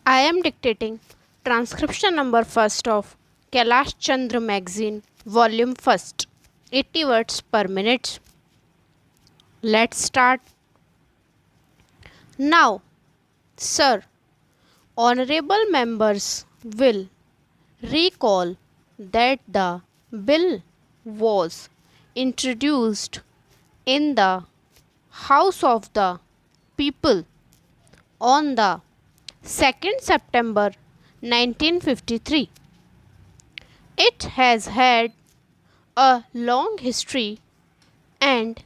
I am dictating transcription number first of Kailash Chndra magazine, volume first, 80 words per minute. Let's start. Now, sir, honorable members will recall that the bill was introduced in the House of the People on the 2nd September 1953. It has had a long history and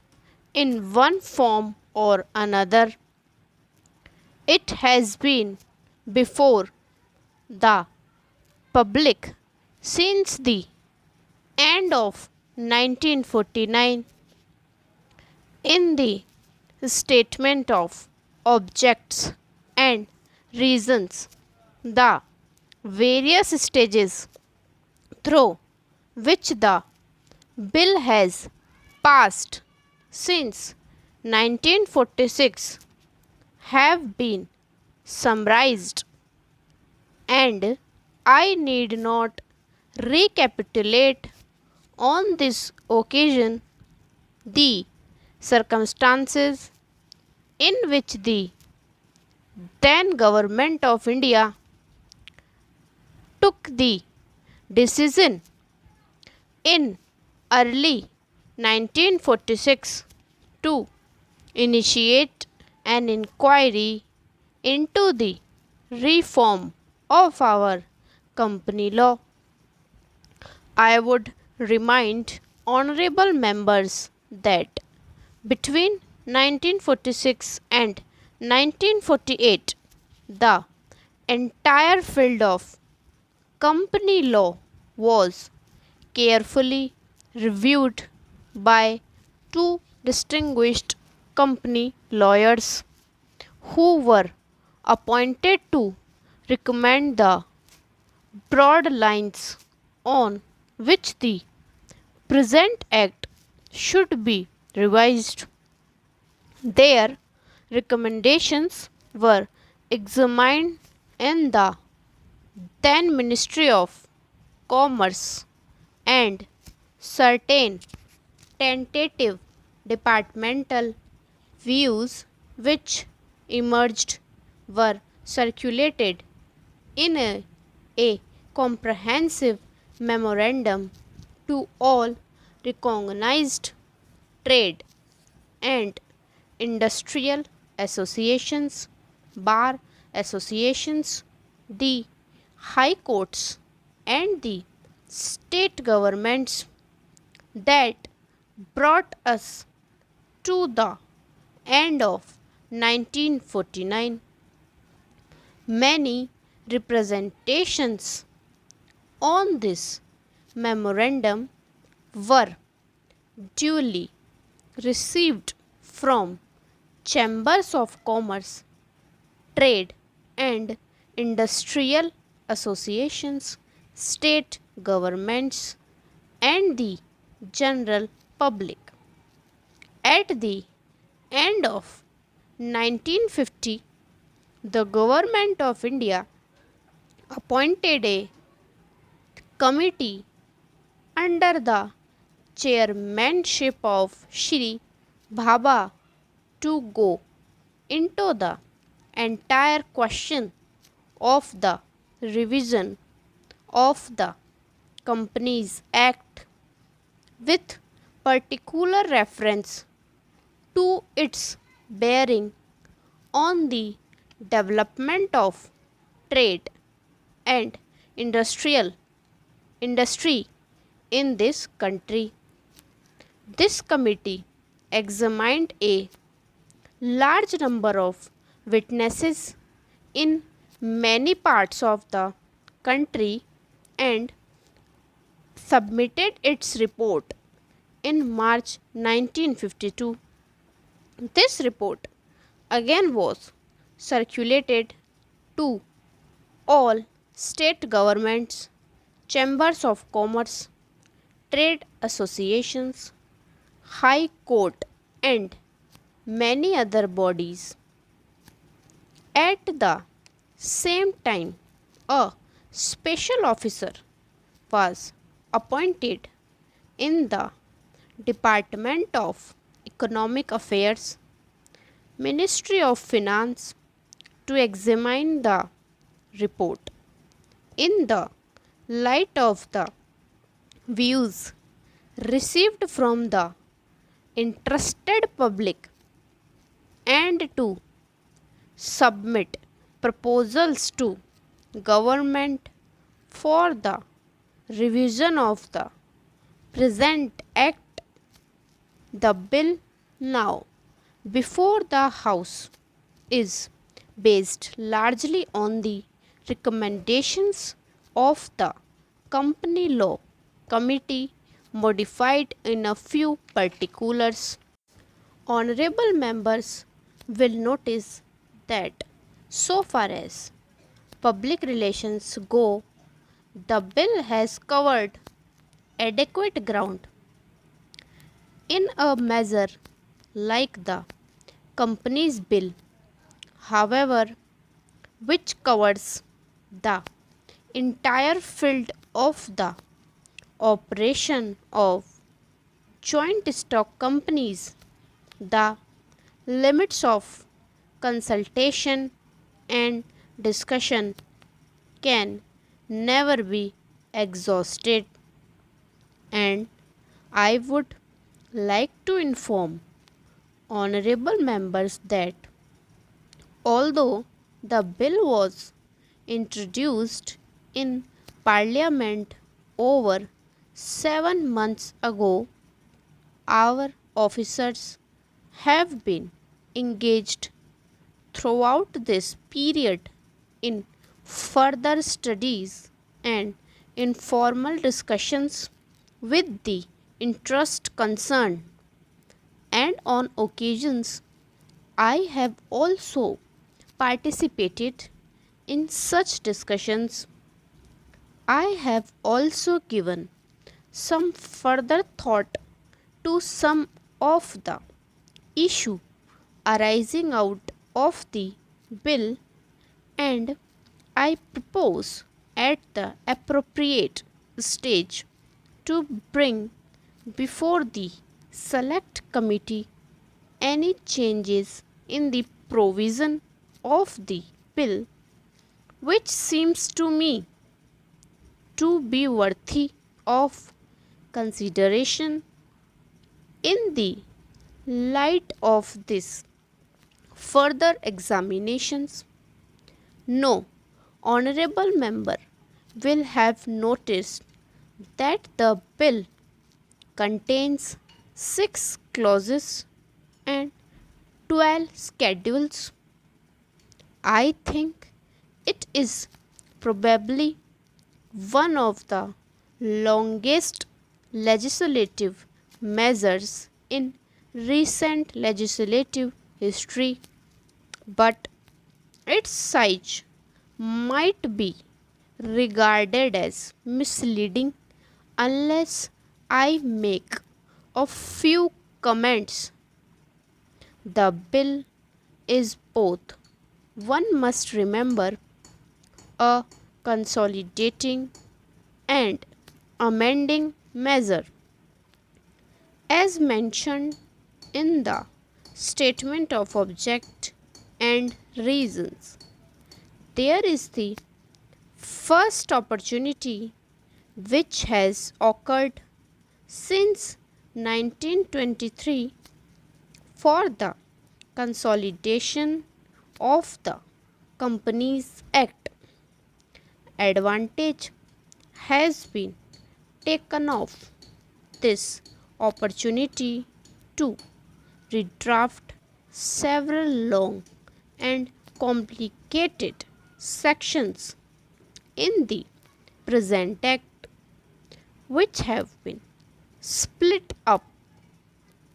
in one form or another it has been before the public since the end of 1949. In the statement of objects and reasons, the various stages through which the bill has passed since 1946 have been summarized, and I need not recapitulate on this occasion the circumstances in which the then Government of India took the decision in early 1946 to initiate an inquiry into the reform of our company law. I would remind honorable members that between 1946 and 1948, the entire field of company law was carefully reviewed by two distinguished company lawyers who were appointed to recommend the broad lines on which the present act should be revised. Their recommendations were examined in the then Ministry of Commerce, and certain tentative departmental views which emerged were circulated in a comprehensive memorandum to all recognized trade and industrial associations, bar associations, the high courts, and the state governments that brought us to the end of 1949. Many representations on this memorandum were duly received from chambers of commerce, trade and industrial associations, state governments and the general public. At the end of 1950, the Government of India appointed a committee under the chairmanship of Shri Bhabha to go into the entire question of the revision of the Companies Act with particular reference to its bearing on the development of trade and industry in this country. This committee examined a large number of witnesses in many parts of the country and submitted its report in March 1952. This report again was circulated to all state governments, chambers of commerce, trade associations, high court and many other bodies. At the Same time, a special officer was appointed in the Department of Economic Affairs, Ministry of Finance to examine the report. In the light of the views received from the interested public and to submit proposals to government for the revision of the present act, the bill now before the House is based largely on the recommendations of the Company Law Committee, modified in a few particulars. Honorable members will notice that so far as public relations go, the bill has covered adequate ground. In a measure like the Companies Bill, however, which covers the entire field of the operation of joint stock companies, the limits of consultation and discussion can never be exhausted, and I would like to inform honorable members that although the bill was introduced in Parliament over 7 months ago, our officers have been engaged throughout this period in further studies and informal discussions with the interest concerned, and on occasions I have also participated in such discussions. I have also given some further thought to some of the issue arising out of the bill, and I propose at the appropriate stage to bring before the select committee any changes in the provision of the bill which seems to me to be worthy of consideration. In the light of this further examinations, no honorable member will have noticed that the bill contains 6 clauses and 12 schedules. I think it is probably one of the longest legislative measures in recent legislative history, but its size might be regarded as misleading unless I make a few comments. The bill is both, one must remember, a consolidating and amending measure. As mentioned in the statement of object and reasons, there is the first opportunity which has occurred since 1923 for the consolidation of the Companies Act. Advantage has been taken of this opportunity to redraft several long and complicated sections in the present act, which have been split up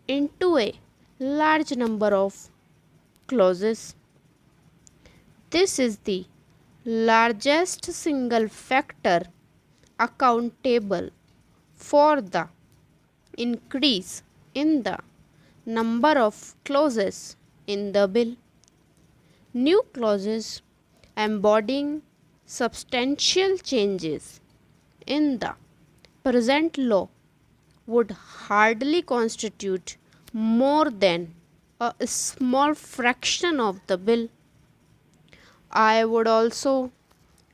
into a large number of clauses. This is the largest single factor accountable for the increase in the number of clauses in the bill. New clauses embodying substantial changes in the present law would hardly constitute more than a small fraction of the bill. I would also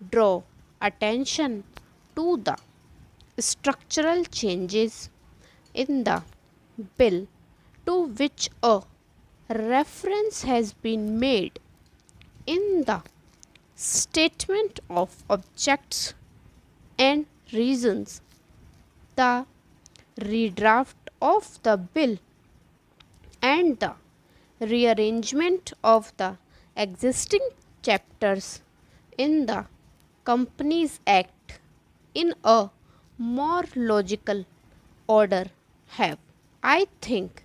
draw attention to the structural changes in the bill to which a reference has been made in the statement of objects and reasons. The redraft of the bill and the rearrangement of the existing chapters in the Companies Act in a more logical order have, I think,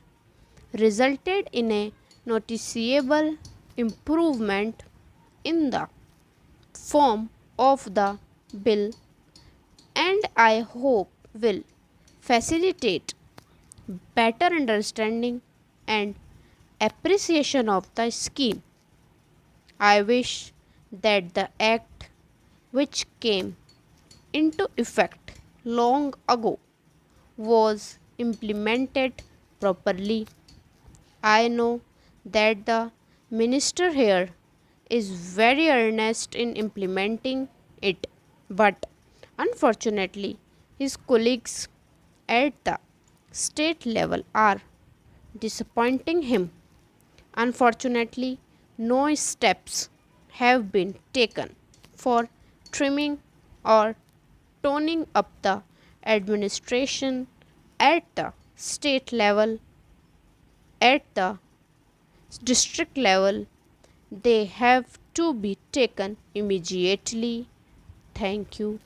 resulted in a noticeable improvement in the form of the bill, and I hope will facilitate better understanding and appreciation of the scheme. I wish that the act, which came into effect long ago, was implemented properly. I know that the minister here is very earnest in implementing it, but unfortunately, his colleagues at the state level are disappointing him. Unfortunately, no steps have been taken for trimming or toning up the administration at the state level, at the district level. They have to be taken immediately. Thank you.